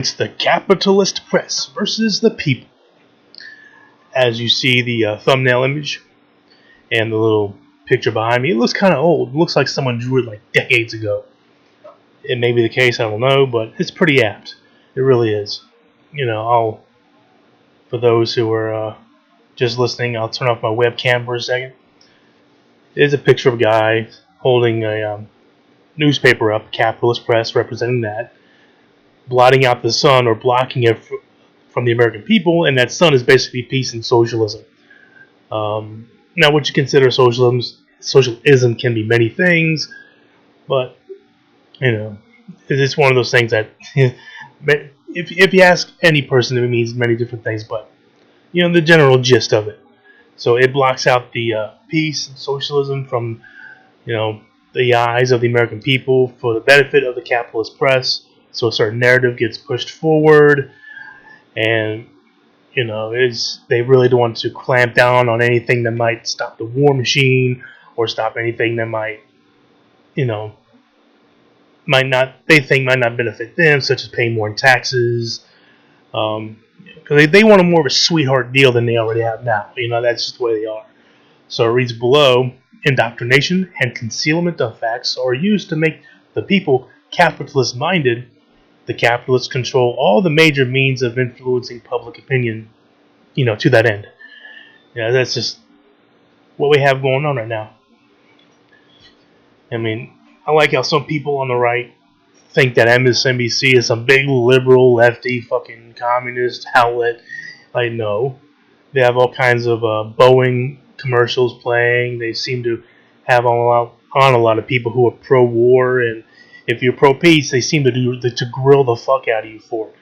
It's the capitalist press versus the people. As you see the thumbnail image and the little picture behind me, it looks kind of old. It looks like someone drew it like decades ago. It may be the case, I don't know, but it's pretty apt. It really is. For those who are just listening, I'll turn off my webcam for a second. There's a picture of a guy holding a newspaper up, capitalist press, representing that, blotting out the sun or blocking it from the American people, and that sun is basically peace and socialism. Now, what you consider socialism can be many things, but it's one of those things that if you ask any person, it means many different things, but the general gist of it. So it blocks out the peace and socialism from the eyes of the American people for the benefit of the capitalist press. So a certain narrative gets pushed forward, and they really don't want to clamp down on anything that might stop the war machine or stop anything that might not benefit them, such as paying more in taxes. Because they want a more of a sweetheart deal than they already have now. That's just the way they are. So it reads below: indoctrination and concealment of facts are used to make the people capitalist-minded. The capitalists control all the major means of influencing public opinion, to that end. That's just what we have going on right now. I mean, I like how some people on the right think that MSNBC is some big liberal, lefty, fucking communist outlet. Like, no. They have all kinds of Boeing commercials playing. They seem to have on a lot of people who are pro-war, and if you're pro-peace, they seem to grill the fuck out of you for it.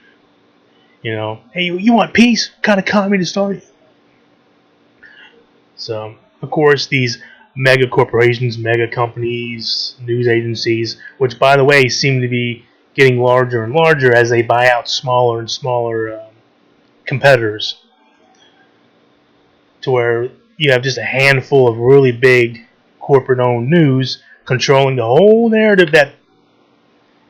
Hey, you want peace? What kind of communist are you? So, of course, these mega corporations, mega companies, news agencies, which, by the way, seem to be getting larger and larger as they buy out smaller and smaller competitors, to where you have just a handful of really big corporate-owned news controlling the whole narrative that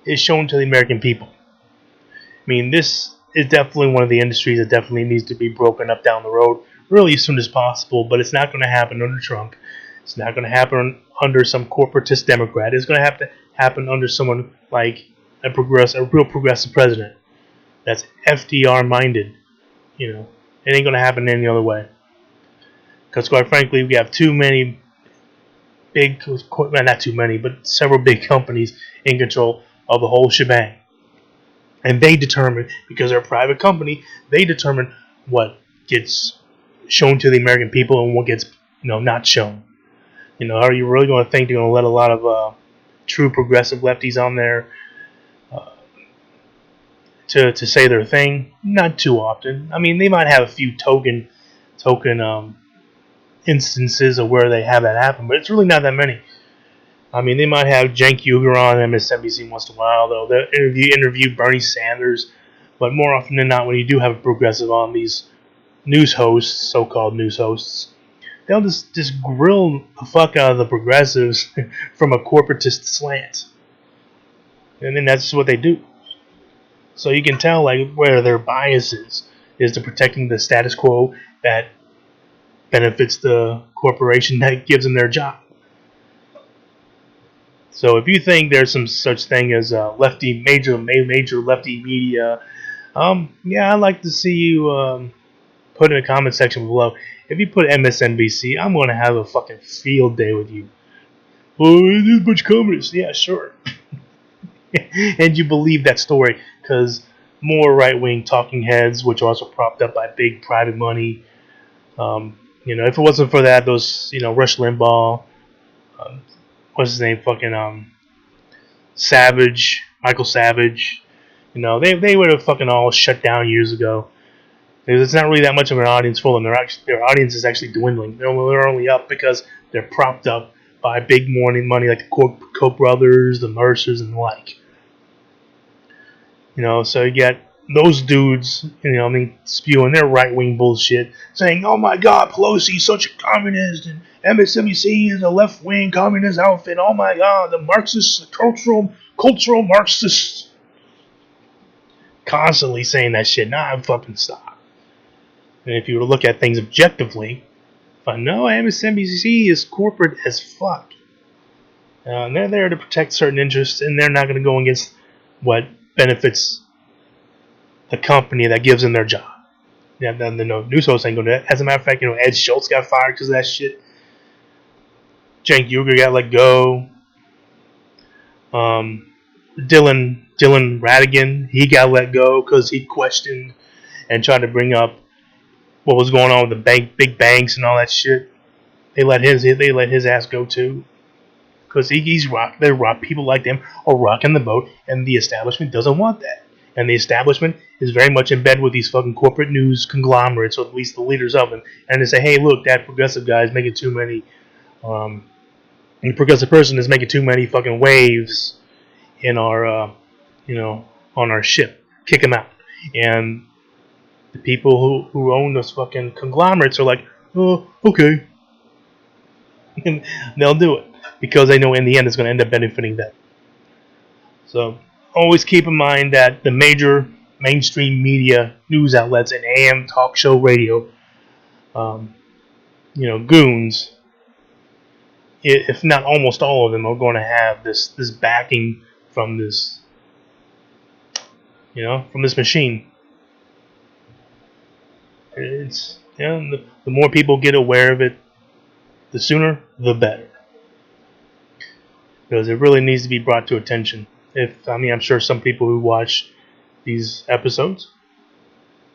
is shown to the American people. I mean, this is definitely one of the industries that definitely needs to be broken up down the road really as soon as possible, but it's not going to happen under Trump. It's not going to happen under some corporatist Democrat. It's going to have to happen under someone like a real progressive president that's FDR minded. It ain't going to happen any other way. Because quite frankly, we have too many not too many, but several big companies in control of the whole shebang. And they determine, because they're a private company, they determine what gets shown to the American people and what gets not shown. Are you really going to think they're going to let a lot of true progressive lefties on there to say their thing? Not too often. I mean, they might have a few token instances of where they have that happen, but it's really not that many. I mean, they might have Cenk Uygur on MSNBC once in a while, though. They'll interview Bernie Sanders, but more often than not, when you do have a progressive on, these news hosts, so-called news hosts, they'll just grill the fuck out of the progressives from a corporatist slant. And then that's just what they do. So you can tell where their bias is to protecting the status quo that benefits the corporation that gives them their job. So if you think there's some such thing as major lefty media, I'd like to see you put in the comment section below. If you put MSNBC, I'm going to have a fucking field day with you. Oh, there's a bunch of communists. Yeah, sure. And you believe that story because more right-wing talking heads, which are also propped up by big private money. If it wasn't for that, those, Rush Limbaugh, what's his name, fucking Savage, Michael Savage, they would have fucking all shut down years ago. There's not really that much of an audience for them. Their audience is actually dwindling. They're only up because they're propped up by big money like the Koch brothers, the Mercers, and the like. So you get those dudes, spewing their right-wing bullshit, saying, "Oh my God, Pelosi's such a communist, and MSNBC is a left-wing communist outfit. Oh my God, the Marxists, cultural Marxists." constantly saying that shit. Nah, fucking stop. And if you were to look at things objectively, but no, MSNBC is corporate as fuck. And they're there to protect certain interests, and they're not going to go against what benefits the company that gives them their job. Yeah, then the news host ain't going to. As a matter of fact, Ed Schultz got fired because of that shit. Cenk Uygur got let go. Dylan Ratigan, he got let go because he questioned and tried to bring up what was going on with the big banks and all that shit. They let his ass go too, because he's rock. They're rock. People like them are rocking the boat, and the establishment doesn't want that. And the establishment is very much in bed with these fucking corporate news conglomerates, or at least the leaders of them. And they say, hey, look, that progressive guy is making too many. The progressive person is making too many fucking waves in our, on our ship. Kick him out. And the people who own those fucking conglomerates are like, oh, okay. And they'll do it because they know in the end it's going to end up benefiting them. So always keep in mind that the major mainstream media news outlets and AM talk show radio, goons, if not almost all of them, are going to have this backing from this, from this machine. It's the more people get aware of it, the sooner the better, because it really needs to be brought to attention. I'm sure some people who watch these episodes,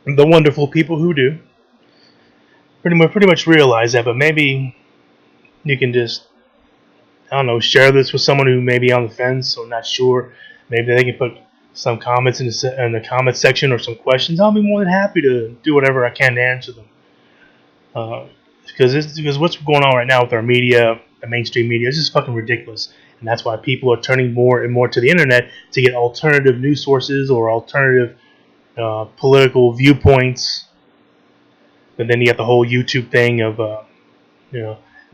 the wonderful people who do, pretty much realize that, but maybe you can just, share this with someone who may be on the fence or not sure. Maybe they can put some comments in the comment section or some questions. I'll be more than happy to do whatever I can to answer them. Because what's going on right now with our media, the mainstream media, is just fucking ridiculous. And that's why people are turning more and more to the internet to get alternative news sources or alternative political viewpoints. But then you got the whole YouTube thing of,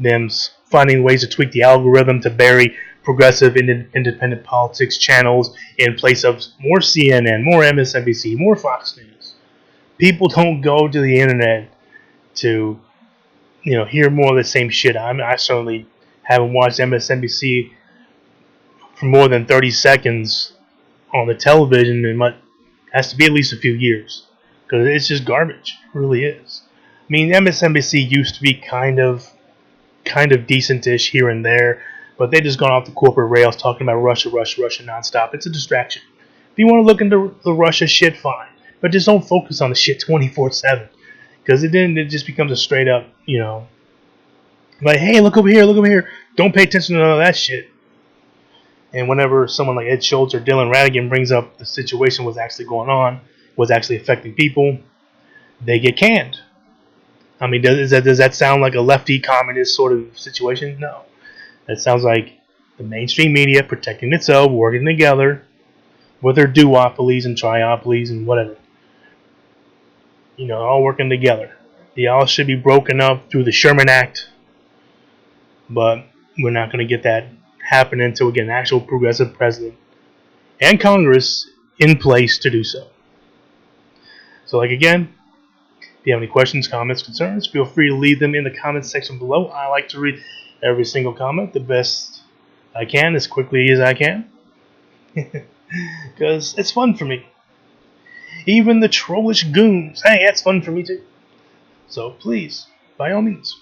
them finding ways to tweak the algorithm to bury progressive independent politics channels in place of more CNN, more MSNBC, more Fox News. People don't go to the internet to, hear more of the same shit. I certainly haven't watched MSNBC for more than 30 seconds on the television in what has to be at least a few years, because it's just garbage. It really is. I mean, MSNBC used to be kind of decent-ish here and there, but they just gone off the corporate rails talking about Russia nonstop. It's a distraction. If you want to look into the Russia shit, fine, but just don't focus on the shit 24/7, because it just becomes a straight up, like, hey, look over here. Don't pay attention to none of that shit. And whenever someone like Ed Schultz or Dylan Ratigan brings up the situation was actually going on, was actually affecting people, they get canned. I mean, does that sound like a lefty communist sort of situation? No. That sounds like the mainstream media protecting itself, working together with their duopolies and triopolies and whatever. All working together. They all should be broken up through the Sherman Act, but we're not going to get that happen until we get an actual progressive president and Congress in place to do so. So, like, again, if you have any questions, comments, concerns, feel free to leave them in the comments section below. I like to read every single comment the best I can, as quickly as I can, because it's fun for me. Even the trollish goons, hey, that's fun for me too. So please, by all means,